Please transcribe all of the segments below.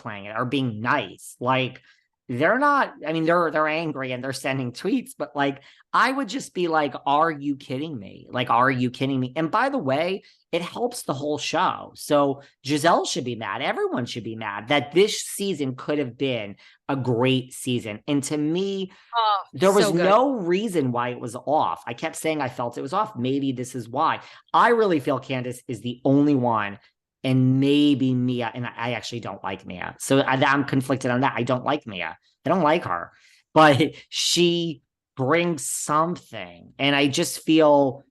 downplaying it or being nice. Like, they're not, I mean, they're angry and they're sending tweets, but like, I would just be like, are you kidding me? Like, are you kidding me? And by the way, it helps the whole show. So Giselle should be mad. Everyone should be mad that this season could have been a great season. And to me, there was no reason why it was off. I kept saying I felt it was off. Maybe this is why. I really feel Candace is the only one, and maybe Mia, and I actually don't like Mia. So I'm conflicted on that. I don't like Mia. I don't like her, but she brings something. And I just feel,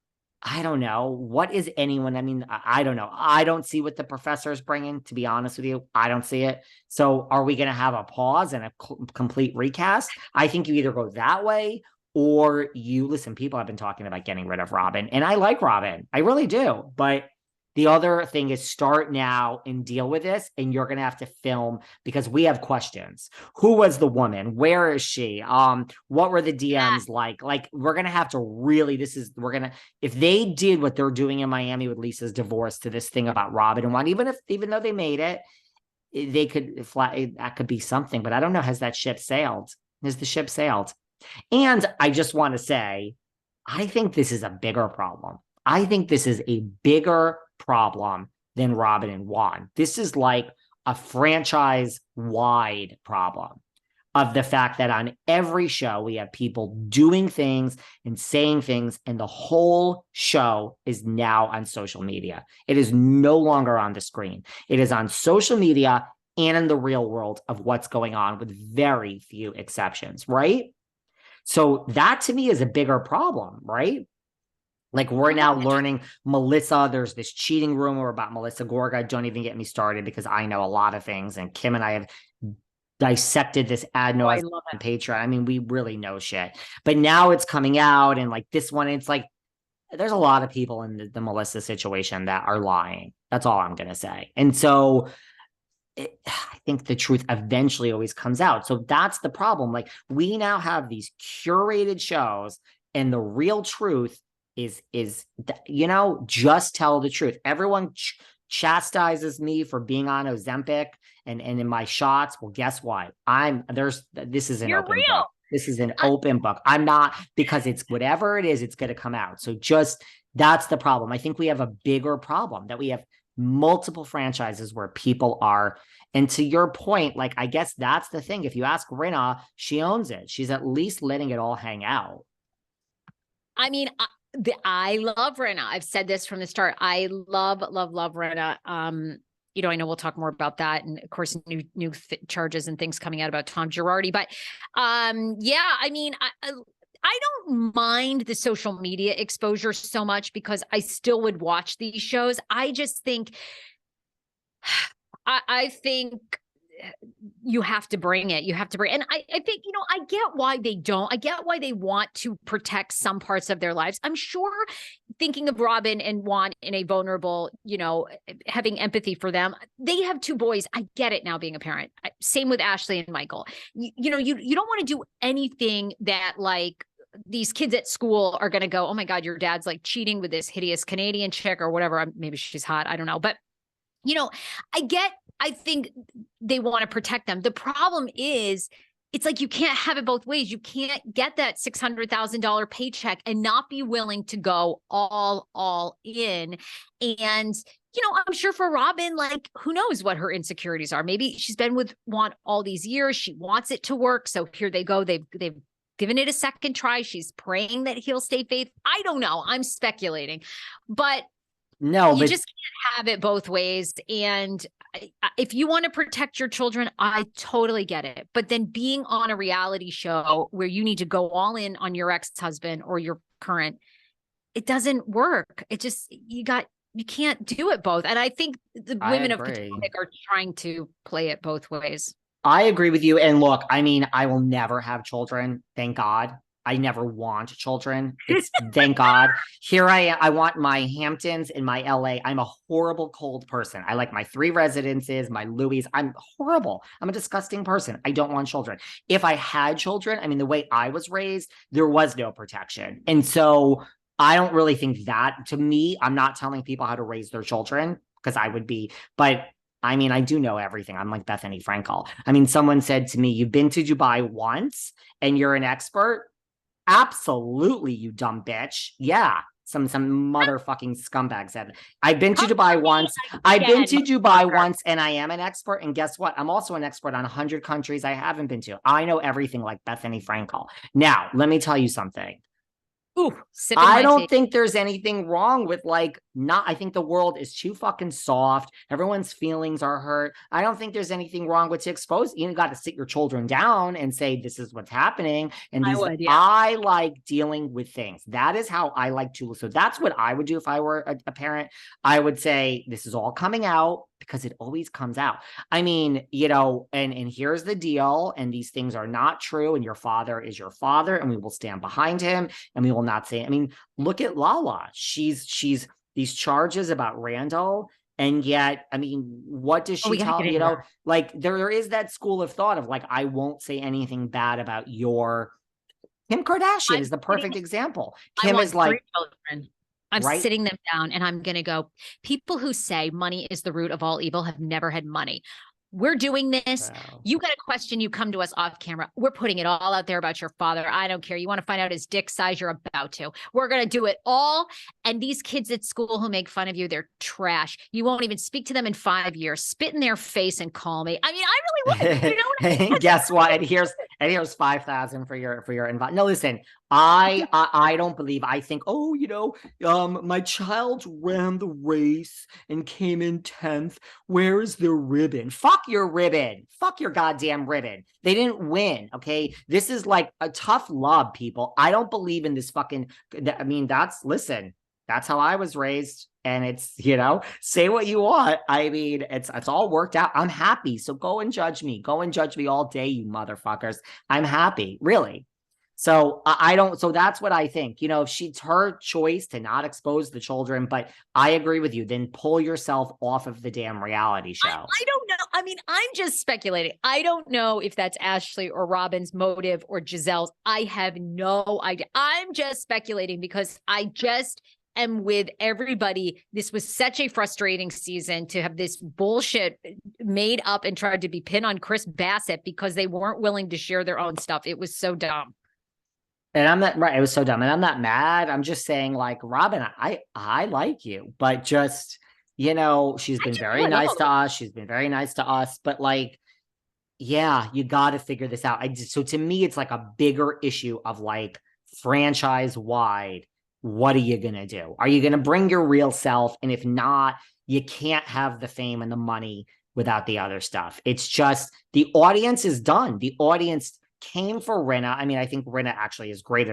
I don't know, what is anyone? I mean, I don't know. I don't see what the professor is bringing, to be honest with you. I don't see it. So are we going to have a pause and a complete recast? I think you either go that way or you listen. People have been talking about getting rid of Robin, and I like Robin. I really do. But the other thing is start now and deal with this, and you're going to have to film because we have questions. Who was the woman? Where is she? What were the DMs like? Like, we're going to have to really, if they did what they're doing in Miami with Lisa's divorce to this thing about Robin and Juan, even though they made it, they could, that could be something, but I don't know. Has that ship sailed? Has the ship sailed? And I just want to say, I think this is a bigger problem. I think this is a bigger problem than Robin and Juan. This is like a franchise-wide problem of the fact that on every show, we have people doing things and saying things, and the whole show is now on social media. It is no longer on the screen. It is on social media and in the real world of what's going on, with very few exceptions, right? So that to me is a bigger problem, right? Like, we're now learning Melissa, there's this cheating rumor about Melissa Gorga. Don't even get me started because I know a lot of things. And Kim and I have dissected this ad nauseam on Patreon. I mean, we really know shit. But now it's coming out, and like this one, it's like, there's a lot of people in the Melissa situation that are lying. That's all I'm going to say. And so I think the truth eventually always comes out. So that's the problem. Like, we now have these curated shows, and the real truth is just tell the truth. Everyone chastises me for being on Ozempic and in my shots. Well, guess what? This is an open book. This is an open book. I'm not, because it's whatever it is, it's going to come out. So that's the problem. I think we have a bigger problem, that we have multiple franchises where people are, and to your point, like, I guess that's the thing. If you ask Rinna, she owns it. She's at least letting it all hang out. I mean, I love Rinna. I've said this from the start. I love Rinna. I know we'll talk more about that, and of course, new charges and things coming out about Tom Girardi. But I mean, I don't mind the social media exposure so much because I still would watch these shows. I just think, I think you have to bring it. You have to bring, and I think, I get why they don't. I get why they want to protect some parts of their lives. I'm sure, thinking of Robin and Juan in a vulnerable, having empathy for them. They have two boys. I get it now, being a parent. Same with Ashley and Michael. You don't want to do anything that, like, these kids at school are going to go, oh my God, your dad's like cheating with this hideous Canadian chick or whatever. Maybe she's hot. I don't know. But, I think they want to protect them. The problem is, it's like, you can't have it both ways. You can't get that $600,000 paycheck and not be willing to go all in. And, I'm sure for Robin, like, who knows what her insecurities are? Maybe she's been with Juan all these years. She wants it to work. So here they go. They've given it a second try. She's praying that he'll stay faithful. I don't know. I'm speculating, but you just can't have it both ways. And if you want to protect your children, I totally get it. But then being on a reality show where you need to go all in on your ex-husband or your current, it doesn't work. It just, you can't do it both. And I think the women of Potomac are trying to play it both ways. I agree with you. And look, I mean, I will never have children. Thank God. I never want children. Thank God. Here I am. I want my Hamptons in my LA. I'm a horrible cold person. I like my 3 residences, my Louis. I'm horrible. I'm a disgusting person. I don't want children. If I had children, I mean, the way I was raised, there was no protection. And so I don't really think that, to me, I'm not telling people how to raise their children, because I would be, but I mean, I do know everything. I'm like Bethany Frankel. I mean, someone said to me, "You've been to Dubai once and you're an expert." Absolutely, you dumb bitch. Yeah. Some motherfucking scumbag said. I've been to Come Dubai for me once. I've been to again, Dubai motherfucker. once and I am an expert. And guess what? I'm also an expert on 100 countries I haven't been to. I know everything like Bethany Frankel. Now, let me tell you something. Ooh, sipping I my don't tea. think there's anything wrong with like not. I think the world is too fucking soft. Everyone's feelings are hurt. I don't think there's anything wrong with to expose. You got to sit your children down and say this is what's happening. And I these would, yeah. I like dealing with things. That is how I like to. So that's what I would do if I were a parent. I would say this is all coming out because it always comes out. I mean, you know, and here's the deal. And these things are not true. And your father is your father, and we will stand behind him. And we will not say, I mean, look at Lala. She's these charges about Randall. And yet, I mean, what does Oh, we she got to tell? get You into know, her. like there is that school of thought of like, I won't say anything bad about your Kim Kardashian I'm is the sitting, perfect example. I Kim want is three like, children. I'm right? sitting them down and I'm going to go, people who say money is the root of all evil have never had money. We're doing this. Wow. You got a question, you come to us off camera. We're putting it all out there about your father. I don't care. You want to find out his dick size? You're about to. We're going to do it all. And these kids at school who make fun of you, they're trash. You won't even speak to them in 5 years. Spit in their face and call me. I mean, I really would. You know what I mean? Guess what? And here's 5,000 for your invite. No, listen, I don't believe. I think, oh, you know, my child ran the race and came in 10th. Where is their ribbon? Fuck your ribbon. Fuck your goddamn ribbon. They didn't win. Okay, this is like a tough love, people. I don't believe in this fucking. I mean, listen. That's how I was raised. And it's, you know, say what you want. I mean, it's all worked out. I'm happy. So go and judge me. Go and judge me all day, you motherfuckers. I'm happy, really. So I don't. So that's what I think. You know, if she's her choice to not expose the children, but I agree with you. Then pull yourself off of the damn reality show. I don't know. I mean, I'm just speculating. I don't know if that's Ashley or Robin's motive or Giselle's. I have no idea. I'm just speculating because I just am with everybody. This was such a frustrating season to have this bullshit made up and tried to be pinned on Chris Bassett because they weren't willing to share their own stuff. It was so dumb. And I'm not right. It was so dumb. And I'm not mad. I'm just saying, like, Robin, I like you, but just, you know, she's I been do. very I love nice all to of it. us. She's been very nice to us. But like, yeah, you got to figure this out. So to me, it's like a bigger issue of like franchise wide. What are you gonna do? Are you gonna bring your real self? And if not, you can't have the fame and the money without the other stuff. It's just the audience is done. The audience came for Rinna. I mean, I think Rinna actually is great